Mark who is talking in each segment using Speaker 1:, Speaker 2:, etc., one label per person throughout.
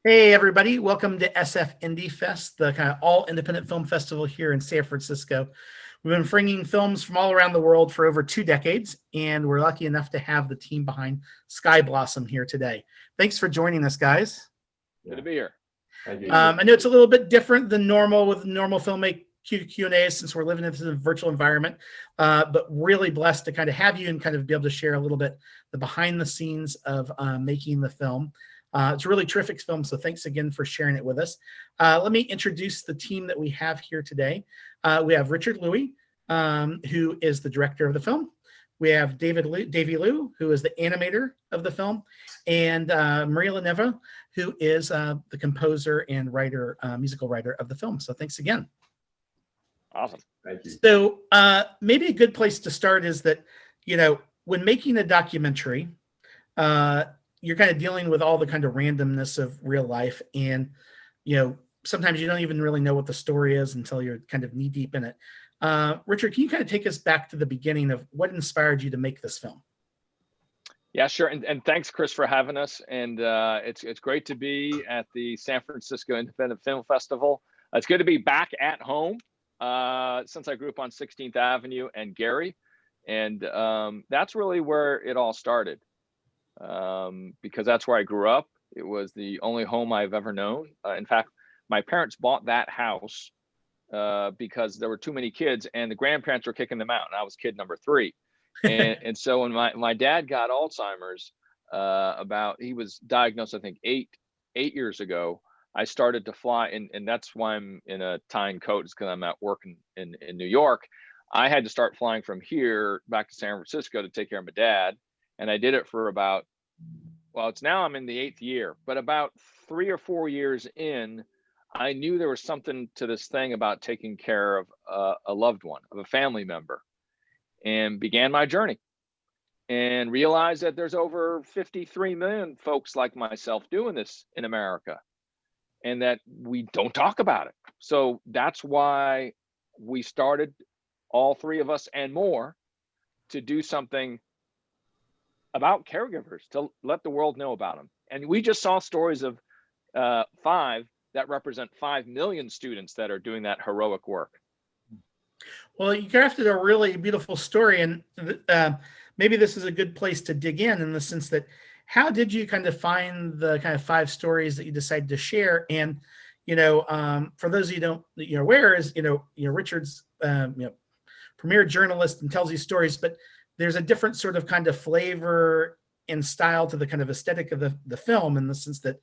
Speaker 1: Hey everybody, welcome to SF Indie Fest, the kind of all independent film festival here in San Francisco. We've been bringing films from all around the world for over 2 decades, and we're lucky enough to have the team behind Sky Blossom here today. Thanks for joining us, guys.
Speaker 2: Good to be here.
Speaker 3: Thank you.
Speaker 1: I know it's a little bit different than normal with normal filmmaking Q&As since we're living in this virtual environment, but really blessed to kind of have you and kind of be able to share a little bit the behind the scenes of making the film. It's a really terrific film, so thanks again for sharing it with us. Let me introduce the team that we have here today. We have Richard Louie, who is the director of the film. We have Davy Liu, who is the animator of the film, and Maria Leneva, who is the composer and writer, musical writer of the film. So thanks again.
Speaker 2: Awesome.
Speaker 3: Thank you.
Speaker 1: So maybe a good place to start is that, when making a documentary, you're kind of dealing with all the kind of randomness of real life. And, sometimes you don't even really know what the story is until you're kind of knee deep in it. Richard, can you kind of take us back to the beginning of what inspired you to make this film?
Speaker 2: Yeah, sure. And thanks, Chris, for having us. And it's great to be at the San Francisco Independent Film Festival. It's good to be back at home since I grew up on 16th Avenue and Gary. And that's really where it all started. Because that's where I grew up. It was the only home I've ever known. In fact, my parents bought that house because there were too many kids and the grandparents were kicking them out. And I was kid number 3. And so when my dad got Alzheimer's, he was diagnosed, I think, eight years ago, I started to fly. And that's why I'm in a tying coat, is because I'm at work in New York. I had to start flying from here back to San Francisco to take care of my dad. And I did it for about, it's now I'm in the 8th year, but about 3 or 4 years in, I knew there was something to this thing about taking care of a loved one, of a family member, and began my journey and realized that there's over 53 million folks like myself doing this in America and that we don't talk about it. So that's why we started, all 3 of us and more, to do something about caregivers, to let the world know about them. And we just saw stories of 5 that represent 5 million students that are doing that heroic work.
Speaker 1: Well, you crafted a really beautiful story, and maybe this is a good place to dig in the sense that how did you kind of find the kind of 5 stories that you decided to share? And, for those of you who don't, aware is, Richard's, premier journalist and tells these stories, but there's a different sort of kind of flavor and style to the kind of aesthetic of the film, in the sense that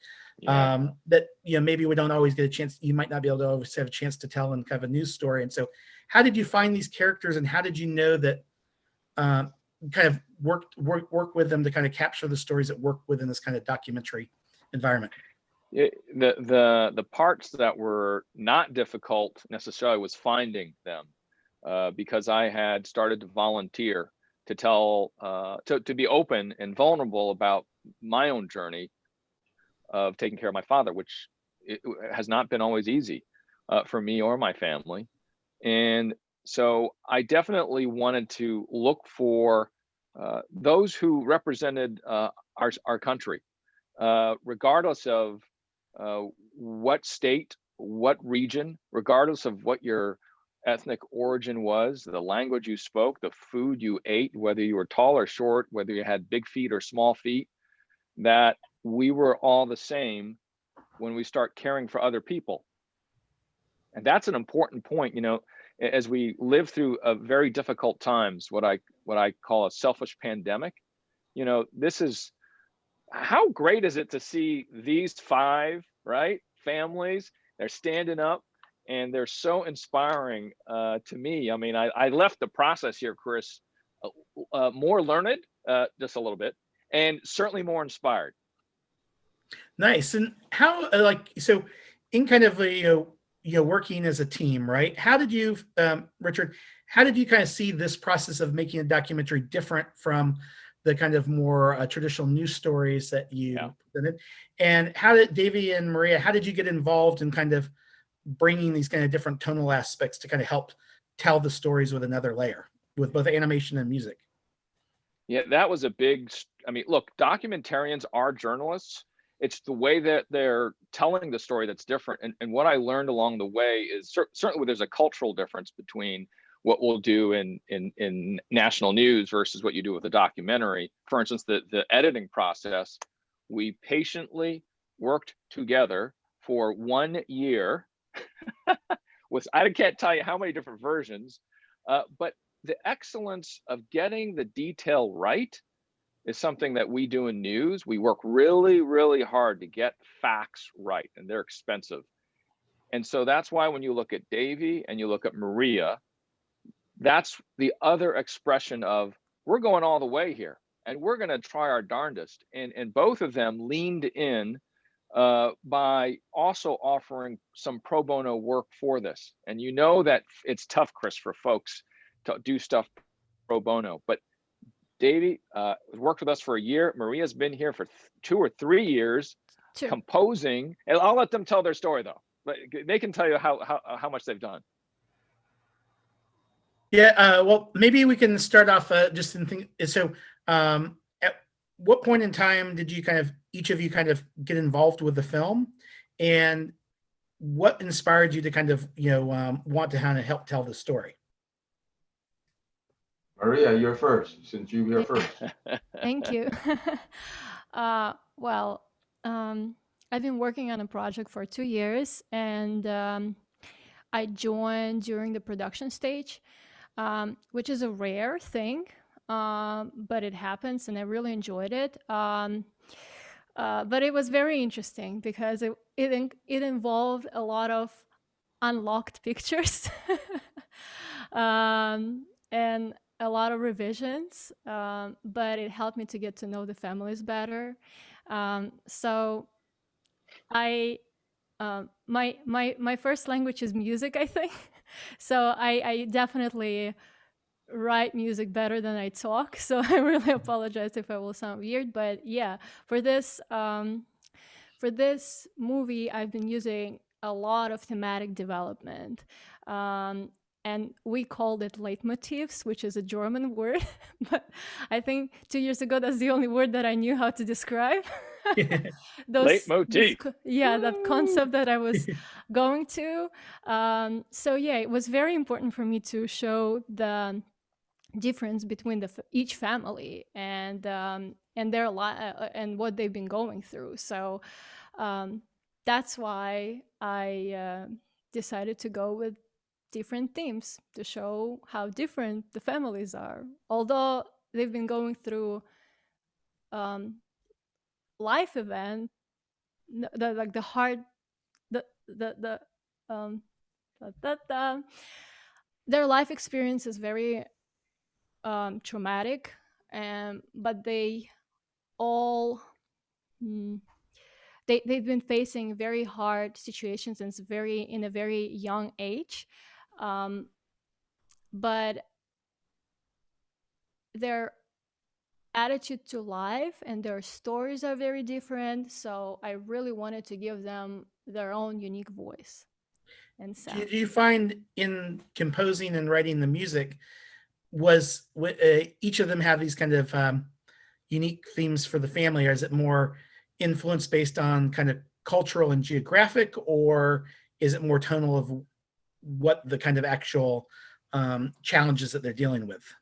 Speaker 1: maybe we don't always get a chance. You might not be able to always have a chance to tell in kind of a news story. And so, how did you find these characters, and how did you know that kind of work with them to kind of capture the stories that work within this kind of documentary environment?
Speaker 2: The parts that were not difficult necessarily was finding them, because I had started to volunteer to tell, to be open and vulnerable about my own journey of taking care of my father, which it has not been always easy for me or my family. And so I definitely wanted to look for those who represented our country, regardless of what state, what region, regardless of what your ethnic origin was, the language you spoke, the food you ate, whether you were tall or short, whether you had big feet or small feet, that we were all the same when we start caring for other people. And that's an important point, as we live through a very difficult times, what I call a selfish pandemic. This is, how great is it to see these 5, right, families, they're standing up, and they're so inspiring to me. I mean, I left the process here, Chris, more learned, just a little bit, and certainly more inspired.
Speaker 1: Nice. And how, so in kind of working as a team, right? How did you, Richard, how did you kind of see this process of making a documentary different from the kind of more traditional news stories that you presented? And how did Davy and Maria, how did you get involved in kind of bringing these kind of different tonal aspects to kind of help tell the stories with another layer, with both animation and music?
Speaker 2: Yeah, that was a big, look, documentarians are journalists, it's the way that they're telling the story that's different. And what I learned along the way is certainly there's a cultural difference between what we'll do in national news versus what you do with a documentary. For instance, the editing process, we patiently worked together for 1 year with, I can't tell you how many different versions, but the excellence of getting the detail right is something that we do in news. We work really, really hard to get facts right, and they're expensive. And so that's why when you look at Davy and you look at Maria, that's the other expression of, we're going all the way here and we're going to try our darndest. And both of them leaned in by also offering some pro bono work for this. And you know that it's tough, Chris, for folks to do stuff pro bono, but Davey worked with us for a year. Maria's been here for 2 or 3 years composing, and I'll let them tell their story though. But they can tell you how much they've done.
Speaker 1: Yeah, well, maybe we can start off just in think. So, at what point in time did you each of you get involved with the film, and what inspired you to want to help tell the story?
Speaker 3: Maria, you're first, since you're first.
Speaker 4: Thank you. Well, I've been working on a project for 2 years, and I joined during the production stage, which is a rare thing, but it happens, and I really enjoyed it. But it was very interesting because it involved a lot of unlocked pictures and a lot of revisions, but it helped me to get to know the families better. So my first language is music, I think. So I definitely write music better than I talk. So I really apologize if I will sound weird, but yeah, for this movie, I've been using a lot of thematic development. And we called it leitmotifs, which is a German word. But I think 2 years ago, that's the only word that I knew how to describe.
Speaker 2: Leitmotif.
Speaker 4: That concept that I was going to. So yeah, it was very important for me to show the difference between each family and their and what they've been going through. So that's why I decided to go with different themes to show how different the families are, although they've been going through life event, the hard their life experience is very traumatic, but they all they've been facing very hard situations and in a very young age, but their attitude to life and their stories are very different. So I really wanted to give them their own unique voice and sound.
Speaker 1: Do you find in composing and writing the music, each of them have these unique themes for the family, or is it more influenced based on cultural and geographic, or is it more tonal of what the actual challenges that they're dealing with?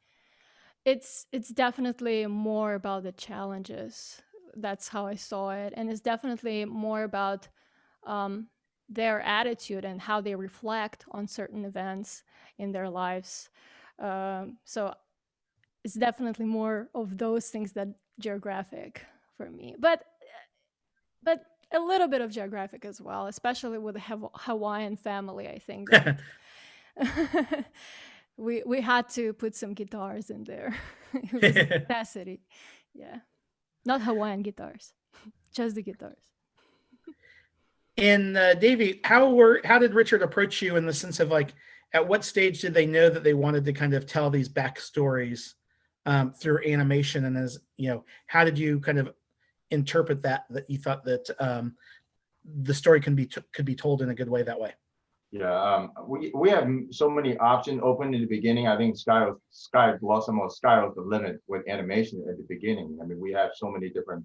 Speaker 4: It's definitely more about the challenges. That's how I saw it, and it's definitely more about their attitude and how they reflect on certain events in their lives. So it's definitely more of those things than geographic for me, but a little bit of geographic as well, especially with the Hawaiian family. I think that we had to put some guitars in there. It was a necessity. Yeah, not Hawaiian guitars, just the guitars.
Speaker 1: And Davey, how did Richard approach you in the sense of at what stage did they know that they wanted to tell these backstories through animation? And as how did you interpret that you thought that the story could be told in a good way that way?
Speaker 3: Yeah, we have so many options open in the beginning. I think sky was the limit with animation at the beginning. I mean, we have so many different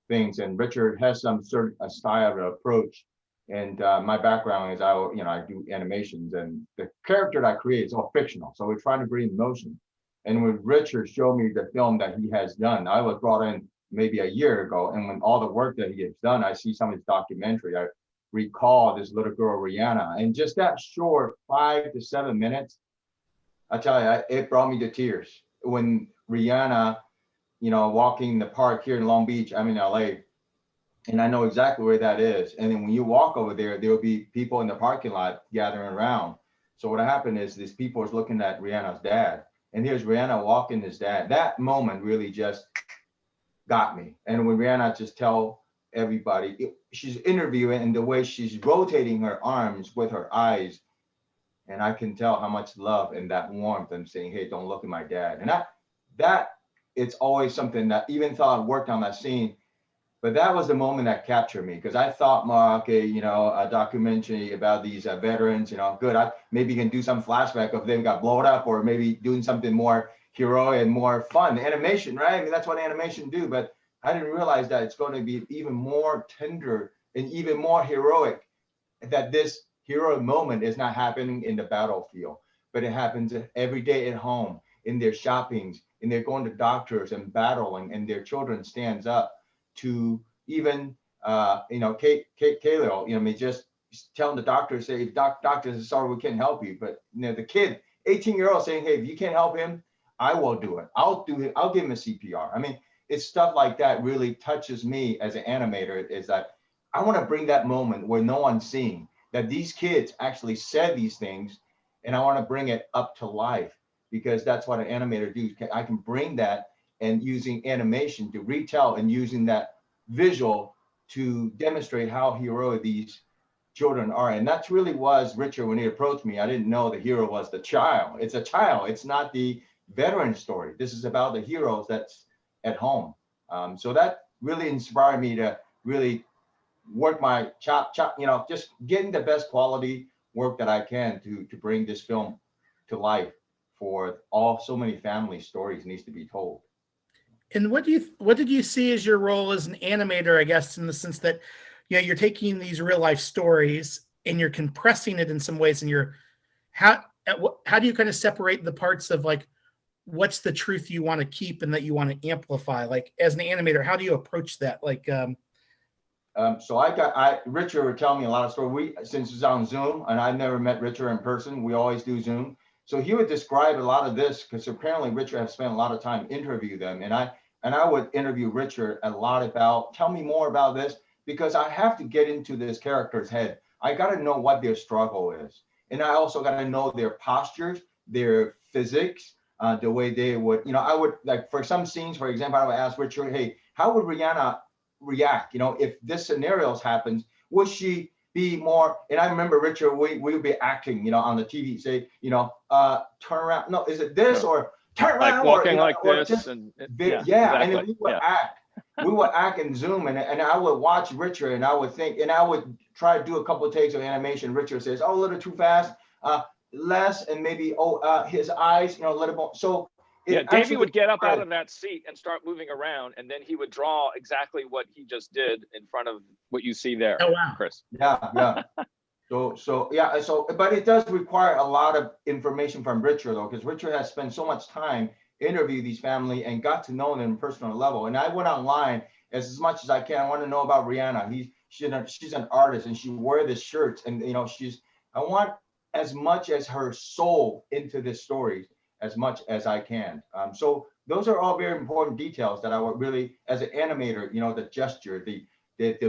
Speaker 3: things. And Richard has some sort of a style of approach. And my background is I do animations, and the character that I create is all fictional. So we're trying to bring emotion. And when Richard showed me the film that he has done, I was brought in maybe a year ago. And when all the work that he has done, I see some of his documentary, I recall this little girl, Rihanna, and just that short 5 to 7 minutes, I tell you, it brought me to tears. When Rihanna, walking in the park here in Long Beach, I'm in LA, and I know exactly where that is. And then when you walk over there, there'll be people in the parking lot gathering around. So what happened is these people is looking at Rihanna's dad, and here's Rihanna walking his dad. That moment really just got me. And when Rihanna just tell everybody, she's interviewing, and the way she's rotating her arms with her eyes, and I can tell how much love and that warmth and saying, hey, don't look at my dad. And that it's always something that even though I worked on that scene, but that was the moment that captured me, because I thought more, okay, a documentary about these veterans, good. Maybe you can do some flashback of them got blown up, or maybe doing something more heroic and more fun. Animation, right? I mean, that's what animation do. But I didn't realize that it's going to be even more tender and even more heroic, that this hero moment is not happening in the battlefield, but it happens every day at home, in their shoppings, and they're going to doctors and battling, and their children stands up to even, Kayla, just telling the doctor, say, doctor, sorry, we can't help you. But, the kid, 18-year-old saying, hey, if you can't help him, I will do it. I'll do it. I'll give him a CPR. I mean, it's stuff like that really touches me as an animator, is that I want to bring that moment where no one's seeing, that these kids actually said these things, and I want to bring it up to life, because that's what an animator do. I can bring that, and using animation to retell, and using that visual to demonstrate how heroic these children are. And that's really was Richard when he approached me. I didn't know the hero was the child. It's a child. It's not the veteran story. This is about the heroes that's at home. So that really inspired me to really work my chop, just getting the best quality work that I can to bring this film to life for so many family stories needs to be told.
Speaker 1: And what did you see as your role as an animator, I guess, in the sense that, you're taking these real life stories and you're compressing it in some ways, and how do you kind of separate the parts of, like, what's the truth you want to keep and that you want to amplify? Like, as an animator, how do you approach that? Like,
Speaker 3: so Richard would tell me a lot of stories. Since it's on Zoom, and I've never met Richard in person, we always do Zoom. So he would describe a lot of this, because apparently Richard has spent a lot of time interview them. And I would interview Richard a lot about, tell me more about this, because I have to get into this character's head. I got to know what their struggle is. And I also got to know their postures, their physics, the way they would, I would, like, for some scenes, for example, I would ask Richard, hey, how would Rihanna react? If this scenarios happens, would she be more? And I remember Richard, we would be acting, on the TV, say, turn around. No, is it this, or turn
Speaker 2: like
Speaker 3: around,
Speaker 2: walking
Speaker 3: or,
Speaker 2: like
Speaker 3: or
Speaker 2: this,
Speaker 3: just,
Speaker 2: and
Speaker 3: yeah,
Speaker 2: exactly.
Speaker 3: and then we would act. We would act in Zoom, and I would watch Richard, and I would think, and I would try to do a couple of takes of animation. Richard says, oh, a little too fast, less, and maybe his eyes, a little more. So
Speaker 2: Davey would get up out of that seat and start moving around, and then he would draw exactly what he just did in front of what you see there.
Speaker 1: Oh, wow.
Speaker 2: Chris.
Speaker 3: Yeah. So, but it does require a lot of information from Richard, though, because Richard has spent so much time interview these family and got to know them on a personal level. And I went online as much as I can. I want to know about Rihanna. She's an artist, and she wears the shirts, and I want as much as her soul into this story as much as I can. So those are all very important details that I would really, as an animator, the gesture, the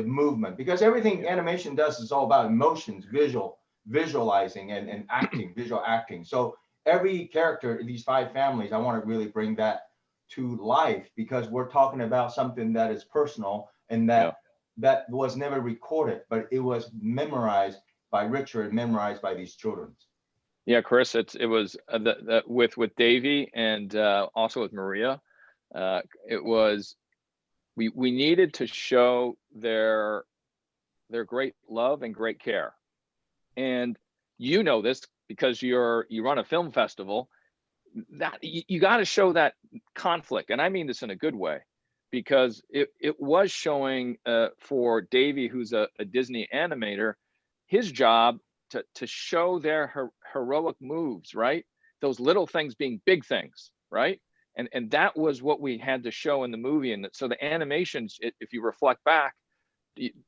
Speaker 3: movement, because everything animation does is all about emotions, visualizing and acting, visual acting. So every character in these 5 families, I want to really bring that to life, because we're talking about something that is personal, and that was never recorded, but it was memorized by Richard, memorized by these children.
Speaker 2: Yeah, Chris, it was with Davey, and also with Maria. It was, we needed to show their great love and great care. And this because you run a film festival, that you got to show that conflict. And I mean this in a good way, because it was showing for Davey, who's a Disney animator, his job to show their heroic moves, right? Those little things being big things, right? And that was what we had to show in the movie. And so the animations, if you reflect back,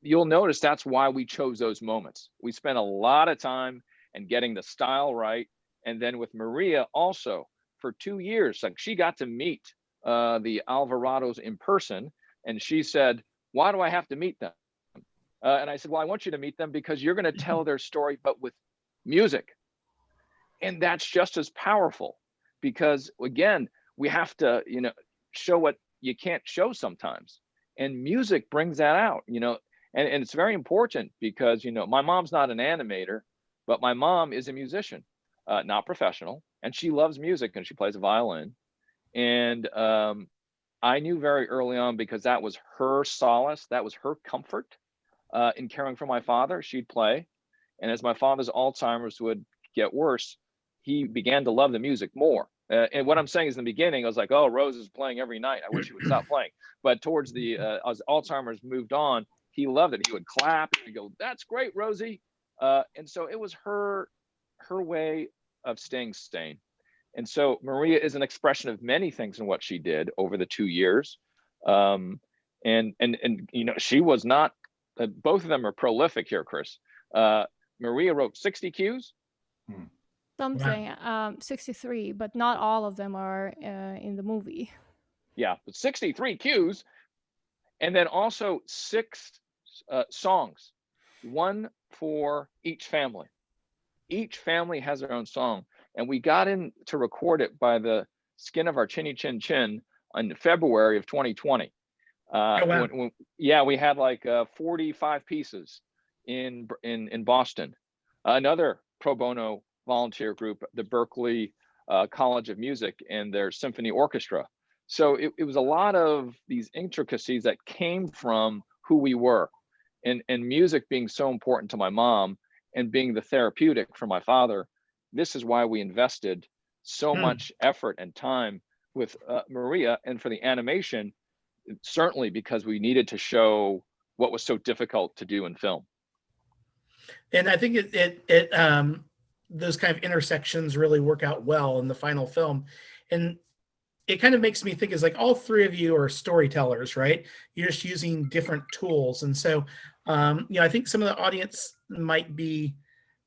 Speaker 2: you'll notice that's why we chose those moments. We spent a lot of time and getting the style right. And then with Maria also for 2 years, like she got to meet the Alvarados in person. And she said, why do I have to meet them? And I said, well, I want you to meet them because you're going to tell their story, but with music. And that's just as powerful because again, we have to, show what you can't show sometimes. And music brings that out, and it's very important because, my mom's not an animator, but my mom is a musician, not professional, and she loves music and she plays a violin. And I knew very early on because that was her solace, that was her comfort in caring for my father. She'd play. And as my father's Alzheimer's would get worse, he began to love the music more. And what I'm saying is in the beginning, I was like, oh, Rose is playing every night. I wish he would stop playing. But towards as Alzheimer's moved on, he loved it. He would clap and go, that's great, Rosie. And so it was her way of staying sane. And so Maria is an expression of many things in what she did over the 2 years. And she was not, both of them are prolific here, Chris. Maria wrote 60 cues.
Speaker 4: Something, 63, but not all of them are in the movie.
Speaker 2: Yeah, but 63 cues. And then also 6 songs, one for each family. Each family has their own song. And we got in to record it by the skin of our chinny chin chin in February of 2020.
Speaker 1: Oh, wow.
Speaker 2: We had like 45 pieces in Boston. Another pro bono volunteer group, the Berklee College of Music and their symphony orchestra. So it was a lot of these intricacies that came from who we were, and music being so important to my mom and being the therapeutic for my father. This is why we invested so much effort and time with Maria, and for the animation, certainly because we needed to show what was so difficult to do in film.
Speaker 1: And I think those kind of intersections really work out well in the final film. And it kind of makes me think is like all three of you are storytellers, right? You're just using different tools. And so, I think some of the audience might be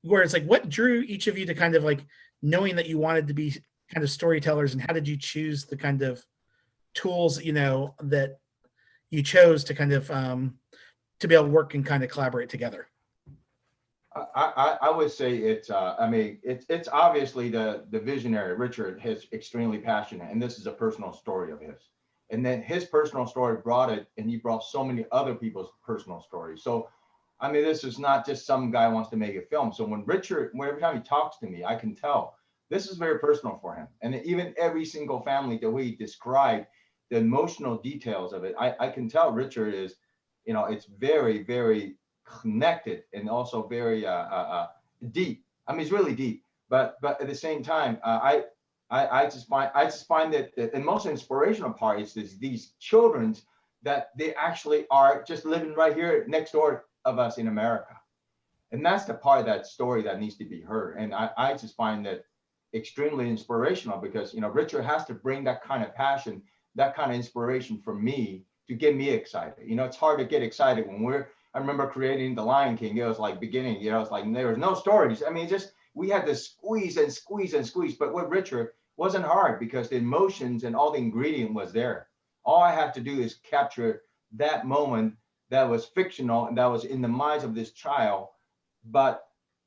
Speaker 1: where it's like, what drew each of you to kind of like knowing that you wanted to be kind of storytellers, and how did you choose the kind of tools, that you chose to kind of to be able to work and kind of collaborate together?
Speaker 3: I would say it's it's obviously the visionary Richard is extremely passionate, and this is a personal story of his, and then his personal story brought it, and he brought so many other people's personal stories. So this is not just some guy wants to make a film. So when every time he talks to me, I can tell this is very personal for him. And even every single family, the way he described the emotional details of it, I can tell Richard is, it's very, very connected and also very deep. It's really deep. But at the same time, I just find that the most inspirational part is these children that they actually are just living right here next door of us in America. And that's the part of that story that needs to be heard. And I just find that extremely inspirational because, Richard has to bring that kind of passion, that kind of inspiration for me to get me excited. It's hard to get excited when I remember creating The Lion King. It was like beginning, it's like there was no stories. We had to squeeze and squeeze and squeeze. But with Richard wasn't hard because the emotions and all the ingredient was there. All I had to do is capture that moment that was fictional and that was in the minds of this child, but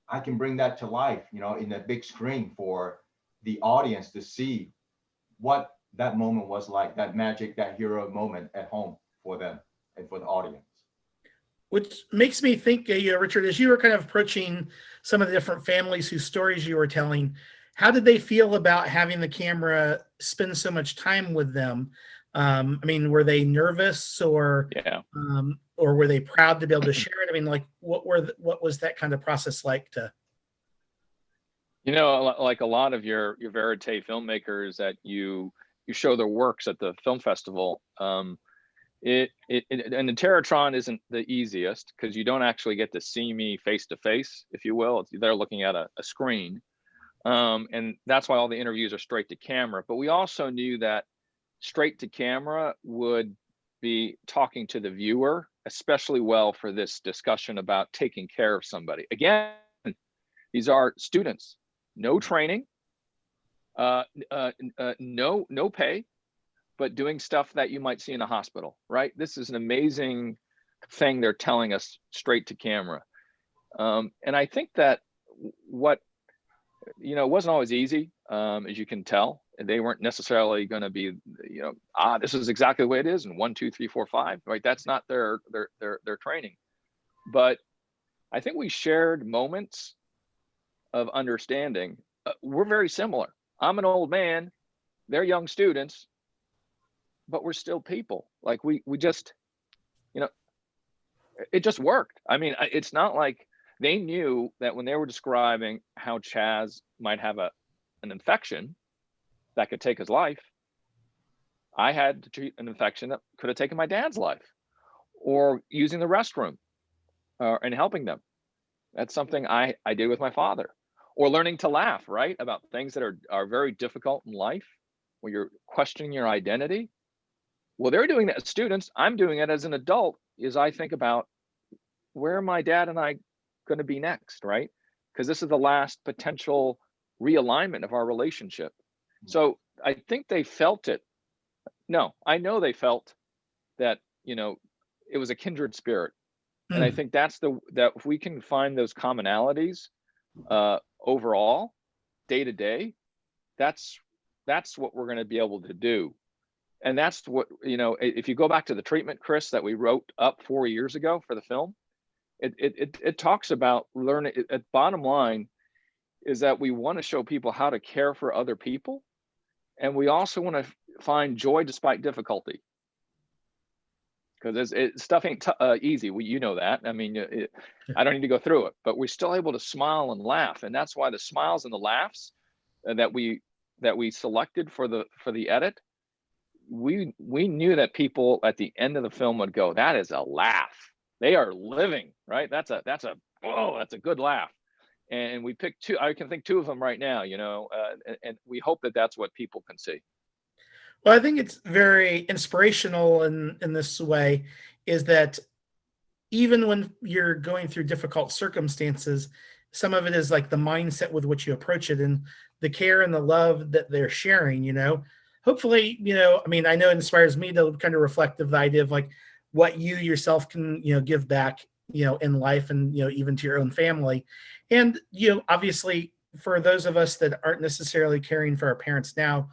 Speaker 3: I can bring that to life, in a big screen for the audience to see what that moment was like, that magic, that hero moment at home for them and for the audience.
Speaker 1: Which makes me think, Richard, as you were kind of approaching some of the different families whose stories you were telling, how did they feel about having the camera spend so much time with them? Were they nervous or were they proud to be able to share it? What was that kind of process like to?
Speaker 2: Like a lot of your verite filmmakers that you show their works at the film festival, And the Terratron isn't the easiest because you don't actually get to see me face to face, if you will. They're looking at a screen. And that's why all the interviews are straight to camera. But we also knew that straight to camera would be talking to the viewer especially well for this discussion about taking care of somebody. Again, these are students, no training, no pay, but doing stuff that you might see in a hospital, right? This is an amazing thing they're telling us straight to camera. And I think that what, you know, it wasn't always easy, as you can tell. They weren't necessarily going to be, you know, this is exactly the way it is, and 1, 2, 3, 4, 5, right? That's not their training. But I think we shared moments of understanding. We're very similar. I'm an old man, they're young students, but we're still people. Like we just, you know, it just worked. I mean, it's not like they knew that when they were describing how Chaz might have an infection that could take his life, I had to treat an infection that could have taken my dad's life, or using the restroom and helping them. That's something I did with my father. Or learning to laugh, right? About things that are very difficult in life, where you're questioning your identity. Well, they're doing that as students. I'm doing it as an adult, as I think about where are my dad and I going to be next, right? Because this is the last potential realignment of our relationship. So I think they felt it. No, I know they felt that, you know, it was a kindred spirit. And I think that if we can find those commonalities overall, day to day, that's what we're going to be able to do. And that's what, you know, if you go back to the treatment, Chris, that we wrote up 4 years ago for the film, it talks about learning. At bottom line is that we want to show people how to care for other people. And we also want to find joy despite difficulty. Because stuff ain't easy. You know that. I mean, I don't need to go through it, but we're still able to smile and laugh. And that's why the smiles and the laughs that we selected for the edit, we knew that people at the end of the film would go, that is a laugh. They are living, right? That's a good laugh. And we picked two. I can think two of them right now, you know, and we hope that that's what people can see.
Speaker 1: Well, I think it's very inspirational in this way, is that even when you're going through difficult circumstances, some of it is like the mindset with which you approach it and the care and the love that they're sharing, you know. Hopefully, you know, I mean, I know it inspires me to kind of reflect of the idea of like what you yourself can, you know, give back, you know, in life and, you know, even to your own family. And, you know, obviously for those of us that aren't necessarily caring for our parents now,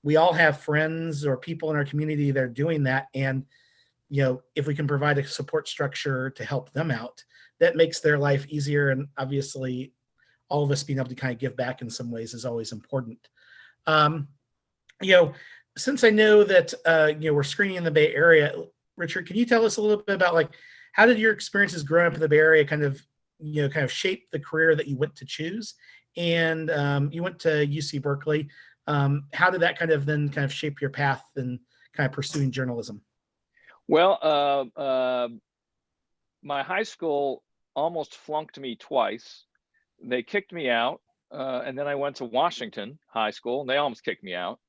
Speaker 1: we all have friends or people in our community that are doing that. And, you know, if we can provide a support structure to help them out, that makes their life easier. And obviously all of us being able to kind of give back in some ways is always important. You know, since I know that, you know, we're screening in the Bay Area, Richard, can you tell us a little bit about like, how did your experiences growing up in the Bay Area kind of shape the career that you went to choose? And you went to UC Berkeley. How did that kind of shape your path and kind of pursuing journalism?
Speaker 2: Well, my high school almost flunked me twice. They kicked me out, and then I went to Washington High School, and they almost kicked me out.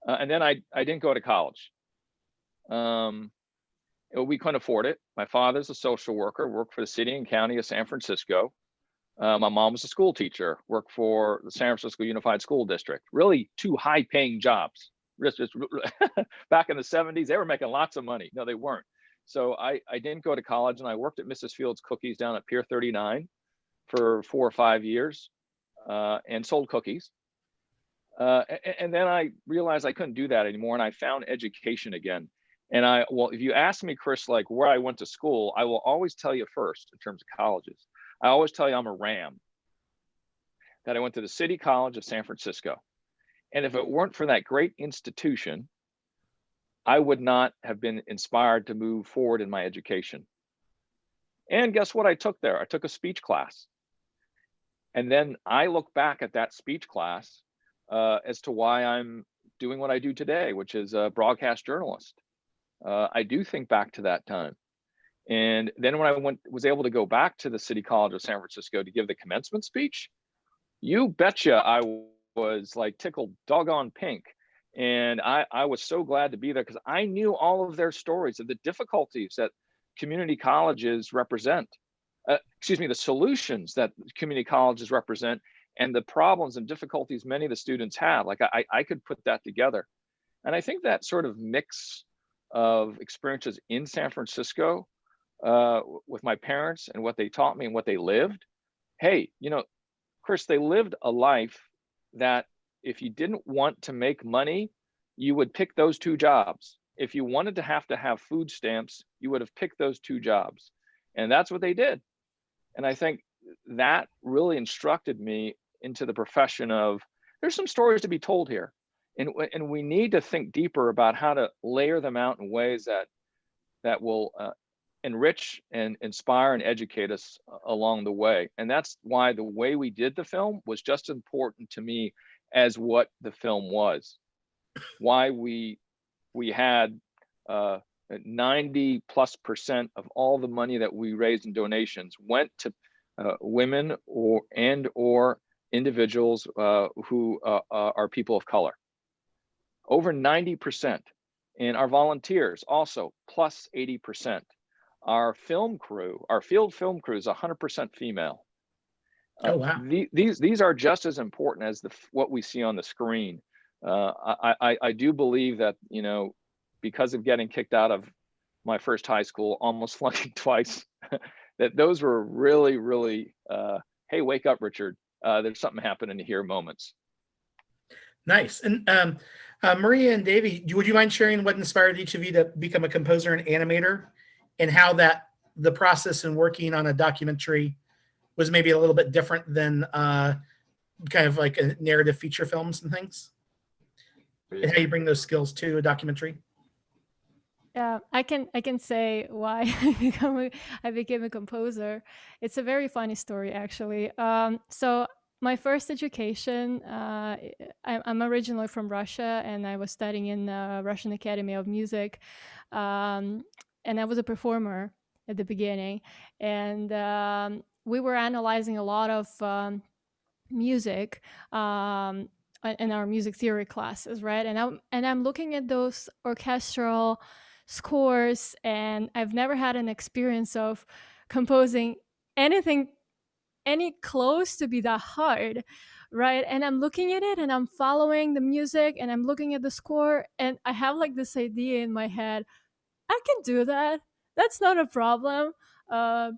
Speaker 2: And then I didn't go to college. We couldn't afford it. My father's a social worker, worked for the city and county of San Francisco. My mom was a school teacher, worked for the San Francisco Unified School District. Really two high-paying jobs. Back in the 70s, they were making lots of money. No, they weren't. So I didn't go to college, and I worked at Mrs. Fields Cookies down at Pier 39 for 4 or 5 years and sold cookies. And then I realized I couldn't do that anymore, and I found education again. And if you ask me, Chris, like where I went to school, I will always tell you first in terms of colleges. I always tell you I'm a Ram, that I went to the City College of San Francisco. And if it weren't for that great institution, I would not have been inspired to move forward in my education. And guess what I took there? I took a speech class. And then I look back at that speech class as to why I'm doing what I do today, which is a broadcast journalist. I do think back to that time. And then when I was able to go back to the City College of San Francisco to give the commencement speech, you betcha I was like tickled doggone pink. And I was so glad to be there because I knew all of their stories of the difficulties that community colleges represent. Excuse me, the solutions that community colleges represent and the problems and difficulties many of the students have. Like I could put that together. And I think that sort of mix of experiences in San Francisco with my parents and what they taught me and what they lived. Hey, Chris, they lived a life that if you didn't want to make money, you would pick those two jobs. If you wanted to have food stamps, you would have picked those two jobs. And that's what they did. And I think that really instructed me into the profession of there's some stories to be told here. And we need to think deeper about how to layer them out in ways that will enrich and inspire and educate us along the way. And that's why the way we did the film was just as important to me as what the film was. Why we had 90+% of all the money that we raised in donations went to women or individuals who are people of color. Over 90%. And our volunteers also plus 80%. Our film crew, our field film crew is 100% female.
Speaker 1: Oh, wow.
Speaker 2: These are just as important as what we see on the screen. I do believe that, because of getting kicked out of my first high school, almost flunking twice, that those were really, really, hey, wake up, Richard. There's something happening here moments.
Speaker 1: Nice. And Maria and Davey, would you mind sharing what inspired each of you to become a composer and animator, and how the process in working on a documentary was maybe a little bit different than kind of like a narrative feature films and things, and how you bring those skills to a documentary?
Speaker 4: Yeah, I can say why I became a composer. It's a very funny story, actually. So my first education, I'm originally from Russia, and I was studying in the Russian Academy of Music, and I was a performer at the beginning, and we were analyzing a lot of music in our music theory classes, right? And I'm looking at those orchestral scores, and I've never had an experience of composing anything any close to be that hard, right? And I'm looking at it and I'm following the music and I'm looking at the score, and I have like this idea in my head: I can do that. That's not a problem. uh,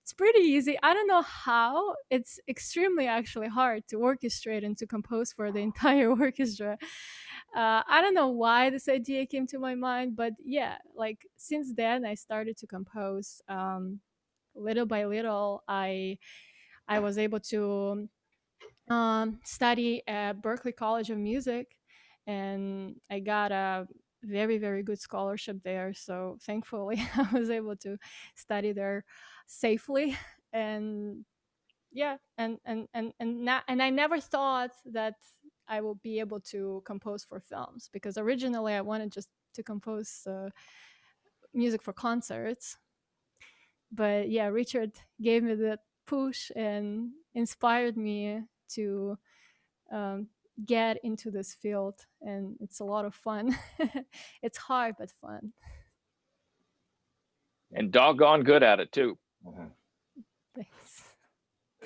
Speaker 4: it's pretty easy. I don't know how. It's extremely actually hard to orchestrate and to compose for the entire orchestra. I don't know why this idea came to my mind, but yeah, like since then I started to compose. Little by little, I was able to study at Berklee College of Music, and I got a very, very good scholarship there. So thankfully, I was able to study there safely. And yeah, and I never thought that I will be able to compose for films, because originally I wanted just to compose music for concerts. But yeah, Richard gave me the push and inspired me to um, get into this field, and it's a lot of fun. It's hard but fun.
Speaker 2: And doggone good at it too.
Speaker 4: Thanks.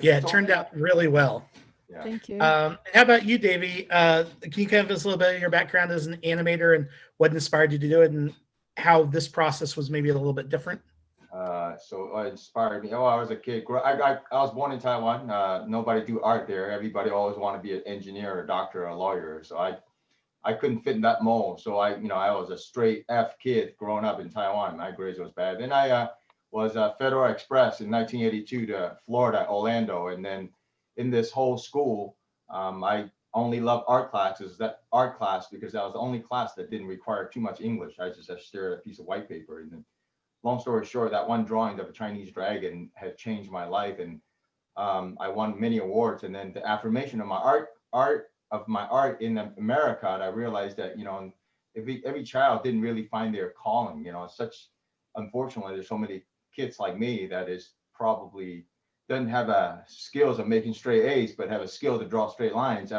Speaker 1: Yeah, it turned out really well.
Speaker 3: Yeah.
Speaker 4: Thank you.
Speaker 1: How about you, Davey? Can you kind of give us a little bit of your background as an animator and what inspired you to do it, and how this process was maybe a little bit different?
Speaker 3: So it inspired me. Oh, I was a kid. I was born in Taiwan. Nobody do art there. Everybody always want to be an engineer, a doctor, or a lawyer. So I couldn't fit in that mold. So I was a straight F kid growing up in Taiwan. My grades was bad. Then I was Federal Express in 1982 to Florida, Orlando, and then in this whole school, I only loved art classes. That art class because that was the only class that didn't require too much English. I just had to stare at a piece of white paper, and then long story short, that one drawing of a Chinese dragon had changed my life, and I won many awards. And then the affirmation of my art in America, I realized that every child didn't really find their calling, unfortunately, there's so many kids like me that is probably doesn't have a skills of making straight A's, but have a skill to draw straight lines.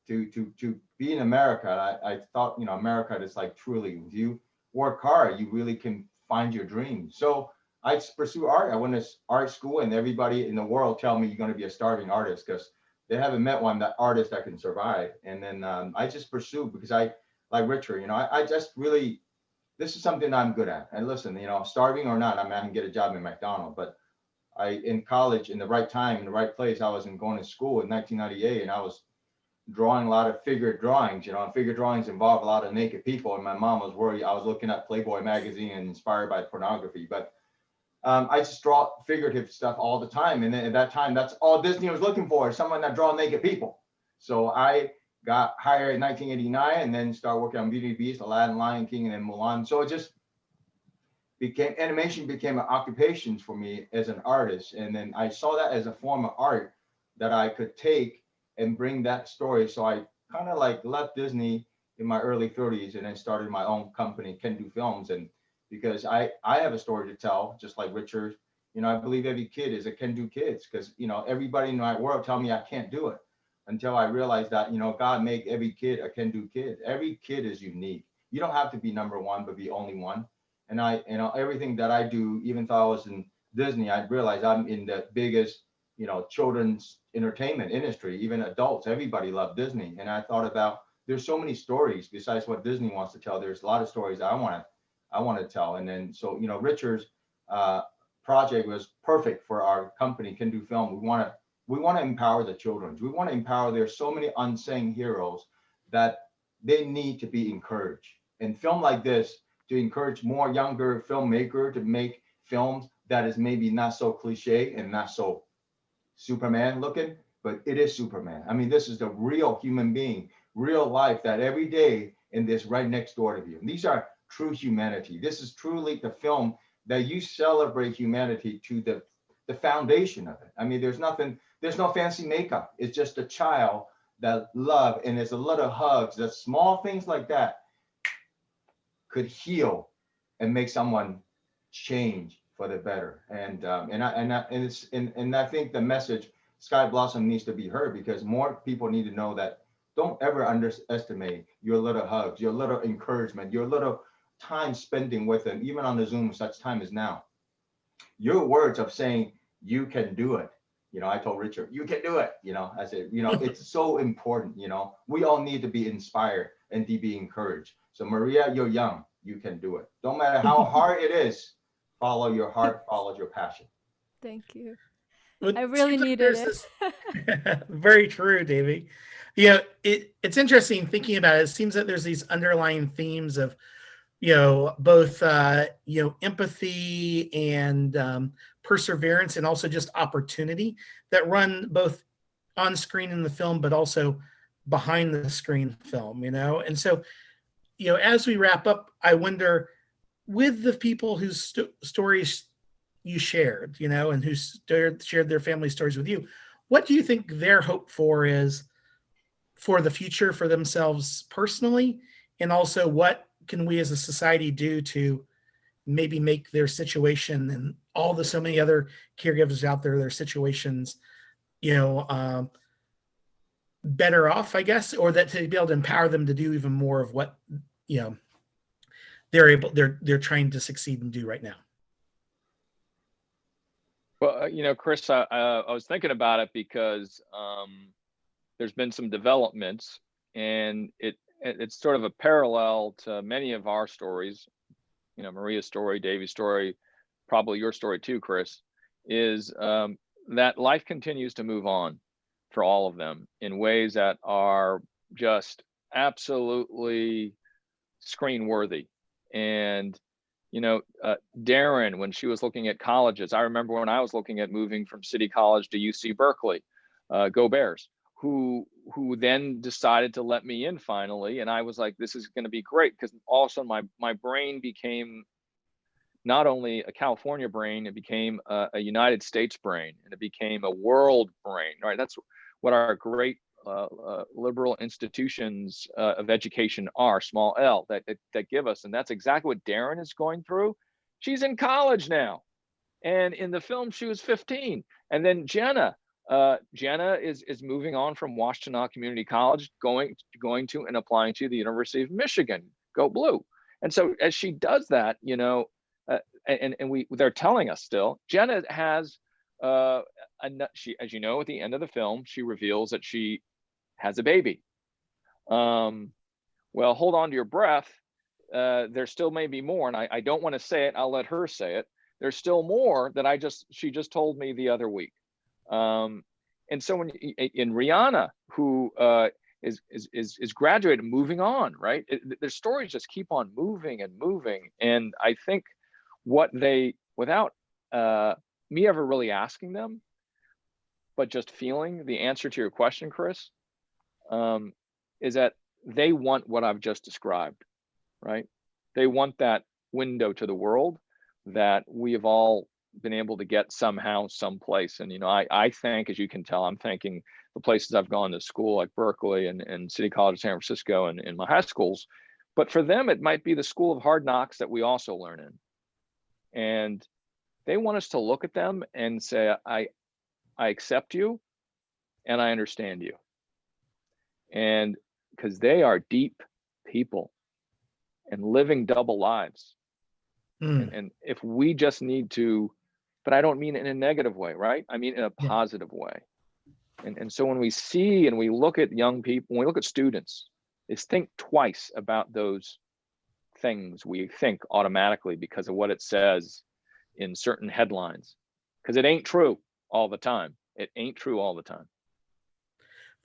Speaker 3: To be in America, I thought, America is like truly, if you work hard, you really can find your dream. So I pursue art. I went to art school, and everybody in the world tell me you're going to be a starving artist because they haven't met that artist that can survive. And then I just pursue because I like Richard. I just really, this is something I'm good at. And listen, starving or not, I mean, I can get a job in McDonald's, but in college, in the right time, in the right place, I was going to school in 1998, and I was drawing a lot of figure drawings, and figure drawings involve a lot of naked people. And my mom was worried I was looking at Playboy magazine and inspired by pornography. But I just draw figurative stuff all the time. And then at that time, that's all Disney was looking for, someone that draw naked people. So I got hired in 1989 and then started working on Beauty and the Beast, Aladdin, Lion King, and then Mulan. So it just animation became an occupation for me as an artist. And then I saw that as a form of art that I could take and bring that story. So I kind of like left Disney in my early 30s and then started my own company, Can Do Films. And because I have a story to tell, just like Richard, I believe every kid is a can do kids because, everybody in my world tell me I can't do it until I realized that, God made every kid a can do kid. Every kid is unique. You don't have to be number one, but be only one. And everything that I do, even though I was in Disney, I realized I'm in the biggest, children's entertainment industry, even adults, everybody loved Disney. And I thought about, there's so many stories besides what Disney wants to tell. There's a lot of stories I want to tell. And then, so, Richard's project was perfect for our company, Can Do Film. We want to empower the children. We want to empower. There's so many unsung heroes that they need to be encouraged. And film like this, to encourage more younger filmmaker to make films that is maybe not so cliche and not so Superman looking, but it is Superman. I mean, this is the real human being, real life that every day in this right next door to you. And these are true humanity. This is truly the film that you celebrate humanity to the foundation of it. I mean, there's no fancy makeup. It's just a child that love, and there's a lot of hugs, the small things like that could heal and make someone change for the better. And I think the message Sky Blossom needs to be heard because more people need to know that don't ever underestimate your little hugs, your little encouragement, your little time spending with them, even on the Zoom, such time as now. Your words of saying you can do it. I told Richard, you can do it. I said, it's so important. We all need to be inspired and to be encouraged. So Maria, you're young. You can do it. Don't matter how hard it is. Follow your heart. Follow your passion.
Speaker 4: Thank you.
Speaker 1: Well,
Speaker 4: I really needed it.
Speaker 1: Very true, Davey. It's interesting thinking about it. It seems that there's these underlying themes of, both, empathy and perseverance and also just opportunity that run both on screen in the film, but also behind the screen film, And so, as we wrap up, I wonder, with the people whose stories you shared, and who shared their family stories with you, what do you think their hope for is for the future for themselves personally? And also, what can we as a society do to maybe make their situation and so many other caregivers out there, their situations, better off, I guess, or that to be able to empower them to do even more of what, they're trying to succeed and do right now?
Speaker 2: Well, Chris, I was thinking about it because there's been some developments, and it's sort of a parallel to many of our stories. Maria's story, Davy's story, probably your story too, Chris, is that life continues to move on for all of them in ways that are just absolutely screen worthy. And Darren, when she was looking at colleges, I remember when I was looking at moving from City College to UC Berkeley, go Bears, who then decided to let me in finally. And I was like, this is going to be great, because all of a sudden my brain became not only a California brain, it became a United States brain, and it became a world brain, right? That's what our great liberal institutions of education are, small L, that give us. And that's exactly what Darren is going through. She's in college now. And in the film, she was 15. And then Jenna is moving on from Washtenaw Community College, going to and applying to the University of Michigan. Go Blue. And so as she does that, you know, they're telling us still, Jenna has she, as you know, at the end of the film, she reveals that she has a baby. Well, hold on to your breath. There still may be more, and I don't want to say it. I'll let her say it. There's still more that she just told me the other week. And so in Rihanna, who is graduated, moving on, right? Their stories just keep on moving and moving. And I think what they, without me ever really asking them, but just feeling the answer to your question, Chris, is that they want what I've just described, right? They want that window to the world that we have all been able to get somehow, someplace. And, you know, I think, as you can tell, I'm thanking the places I've gone to school, like Berkeley and City College of San Francisco and my high schools. But for them, it might be the school of hard knocks that we also learn in. And they want us to look at them and say, I accept you and I understand you. And because they are deep people and living double lives. And if we just need to, but I don't mean it in a negative way, right? I mean in a positive way. And so when we see and we look at young people, when we look at students, is think twice about those things we think automatically because of what it says in certain headlines. Because it ain't true all the time. It ain't true all the time.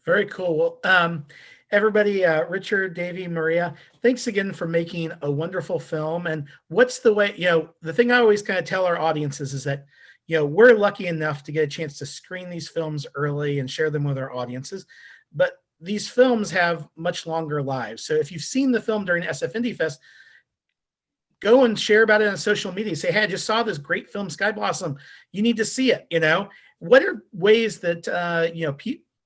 Speaker 1: Very cool. Well, everybody, Richard, Davey, Maria, thanks again for making a wonderful film. And what's the way, you know, the thing I always kind of tell our audiences is that, you know, we're lucky enough to get a chance to screen these films early and share them with our audiences. But these films have much longer lives. So if you've seen the film during SF Indie Fest, go and share about it on social media. Say, hey, I just saw this great film, Sky Blossom. You need to see it. You know, what are ways that, you know,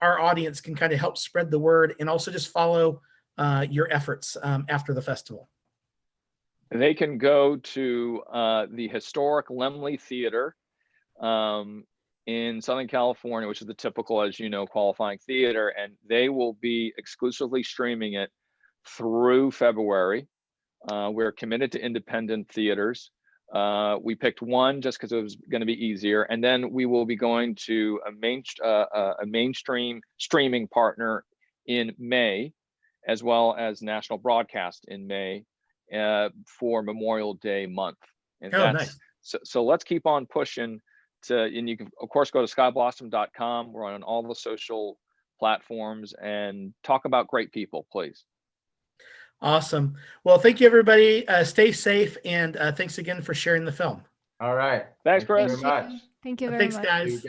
Speaker 1: our audience can kind of help spread the word and also just follow your efforts after the festival?
Speaker 2: They can go to the historic Laemmle Theater in Southern California, which is the typical, as you know, qualifying theater, and they will be exclusively streaming it through February. We're committed to independent theaters. We picked one just because it was going to be easier, and then we will be going to a mainstream streaming partner in May, as well as national broadcast in May for Memorial Day month. And
Speaker 1: nice.
Speaker 2: So let's keep on pushing and you can of course go to skyblossom.com. We're on all the social platforms and talk about great people, please.
Speaker 1: Awesome. Well, thank you, everybody. Stay safe, and thanks again for sharing the film.
Speaker 3: All right.
Speaker 2: Thanks, Chris.
Speaker 3: Thank you very much.
Speaker 4: Thank you very
Speaker 1: Thanks,
Speaker 4: much.
Speaker 1: guys.